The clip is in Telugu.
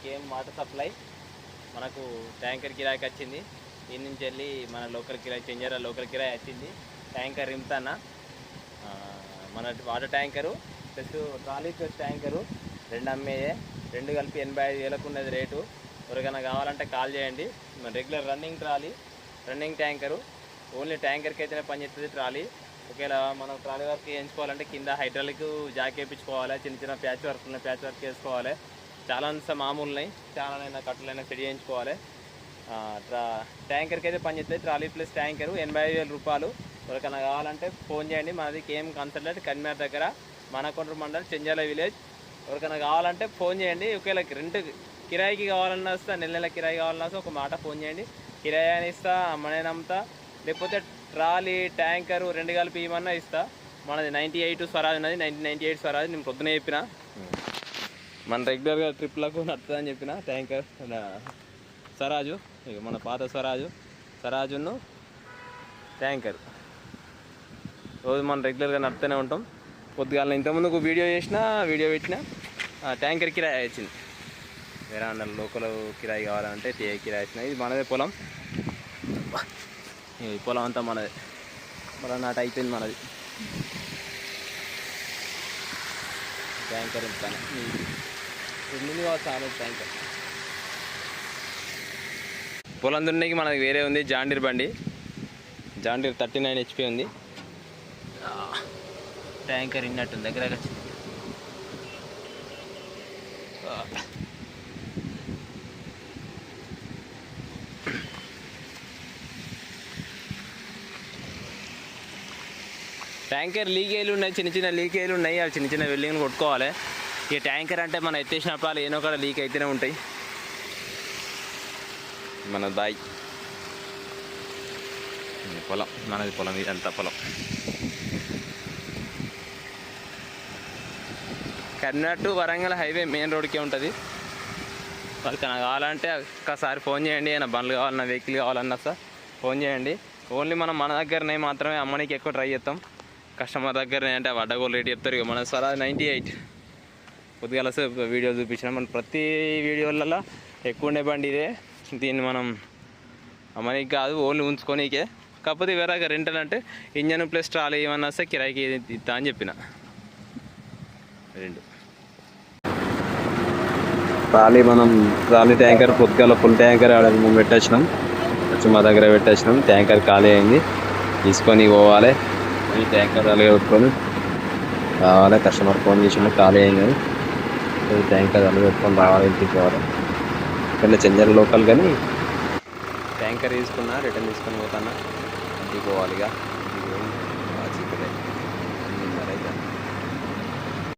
కేఎం వాటర్ సప్లై మనకు ట్యాంకర్ కిరాయికి వచ్చింది. దీని నుంచి వెళ్ళి మన లోకల్ కిరాయి చెంజర లోకల్ కిరాయి వచ్చింది. ట్యాంకర్ రింపుతాన మన water tanker plus trolley plus tanker రెండు అమ్మేయే, రెండు కలిపి 85,000 ఉన్నది రేటు. ఎవరికైనా కావాలంటే కాల్ చేయండి. మన regular running trolley, running tanker, only ట్యాంకర్కి అయితేనే పనిచేస్తుంది ట్రాలీ. ఒకవేళ మనం ట్రాలీ వర్క్ వేయించుకోవాలంటే కింద హైడ్రాలిక్ జాక్ వేయించుకోవాలి, చిన్న చిన్న ప్యాచ్ వర్క్ ఉన్నాయి, ప్యాచ్ వర్క్ వేసుకోవాలి. చాలా మామూలు ఉన్నాయి, చాలానైనా కట్టలైనా సెట్ చేయించుకోవాలి. ట్యాంకర్కి అయితే పనిచేస్తుంది. ట్రాలీ ప్లస్ ట్యాంకరు 85,000 రూపాయలు. ఎవరికైనా కావాలంటే ఫోన్ చేయండి. మనది కేఎం కన్సల్టెంట్ కన్మేర్ దగ్గర, మనకొండ్రు మండల్, చెంజాల విలేజ్. ఎవరికైనా కావాలంటే ఫోన్ చేయండి. ఒకవేళ రెంట్ కిరాయికి కావాలన్నా వస్తా, నెల కిరాయి కావాలన్నా వస్తా, ఒక మాట ఫోన్ చేయండి. కిరాయి అని ఇస్తా, అమ్మనే అమ్ముతా, లేకపోతే ట్రాలీ ట్యాంకరు రెండు కలిపి ఇవన్నా ఇస్తా. మనది 98 స్వరాజ్ ఉన్నది, 98 స్వరాజ్. నేను పొద్దునే చెప్పిన మన రెగ్యులర్గా ట్రిప్లకు నడుతుందని చెప్పిన. ట్యాంకర్ స్వరాజు, ఇక మన పాత స్వరాజును ట్యాంకర్ రోజు మనం రెగ్యులర్గా నడుతూనే ఉంటాం. పొద్దుగాల ఇంతకుముందు వీడియో పెట్టిన ట్యాంకర్ కిరాయి వచ్చింది. వేరే అన్న లోకల్ కిరాయి కావాలంటే కిరాయి వచ్చినాయి. ఇది మనదే పొలం, ఈ పొలం అంతా మనదే, పొలం నాట అయిపోయింది మనది. ట్యాంకర్ ఇంకా ముందు చాలా ట్యాంకర్. పొలం దున్నేకి మనకి వేరే ఉంది జాండీర్ బండి, జాండీర్ 39 HP ఉంది. ట్యాంకర్ ఇన్నట్టుంది దగ్గర. ట్యాంకర్ లీకేజీలు ఉన్నాయి, చిన్న చిన్న లీకేజీలు ఉన్నాయి. అవి చిన్న చిన్న వెల్డింగ్లు కొట్టుకోవాలి. ఇక ట్యాంకర్ అంటే మనం ఎత్తేసినప్పుడు ఏనో కూడా లీక్ అయితేనే ఉంటాయి. మన బాయ్ పొలం, మనది పొలం, ఇదంతా పొలం. Karnataka to Warangal highway main రోడ్కే ఉంటుంది. వాళ్ళకి నాకు కావాలంటే ఒక్కసారి ఫోన్ చేయండి. ఏమైనా బండ్లు కావాలన్నా, వెహికల్ కావాలన్నా సార్ ఫోన్ చేయండి. ఓన్లీ మనం మన దగ్గరనే మాత్రమే అమ్మనికి ఎక్కువ ట్రై చేస్తాం. కస్టమర్ దగ్గరనే అంటే అడ్డగోలు రేట్ చెప్తారు. ఇక మన స్వరాజ్ 98 పొద్దుగాల వీడియో చూపించిన. మన ప్రతి వీడియోలలో ఎక్కువ ఉండే బండి ఇదే. దీన్ని మనం అమ్మనికి కాదు, ఓన్లీ ఉంచుకోనికే. కాకపోతే వేరే రెంటల్ అంటే ఇంజన్ ప్లస్ ట్రాలీ ఏమన్నా వస్తే కిరాయికి ఇస్తా అని చెప్పిన. రెండు ట్రాలీ ట్యాంకర్ పొద్దుగాల ఫుల్ ట్యాంకర్ ఆడ మేము పెట్టేసినాం, వచ్చి మా దగ్గర పెట్టేసినాం. ట్యాంకర్ ఖాళీ అయింది, తీసుకొని పోవాలి. ఈ ట్యాంకర్ అలాగే పెట్టుకొని రావాలి. కస్టమర్ ఫోన్ చేసిన ఖాళీ అయింది, ట్యాంకర్ అలాగే పెట్టుకొని రావాలి, ఇంటికి పోవాలి. ఇక్కడ చెంజర్ లోకల్ కానీ ట్యాంకర్ తీసుకున్నా, రిటర్న్ తీసుకొని పోతాను, ఇంటికి పోవాలి. ఇక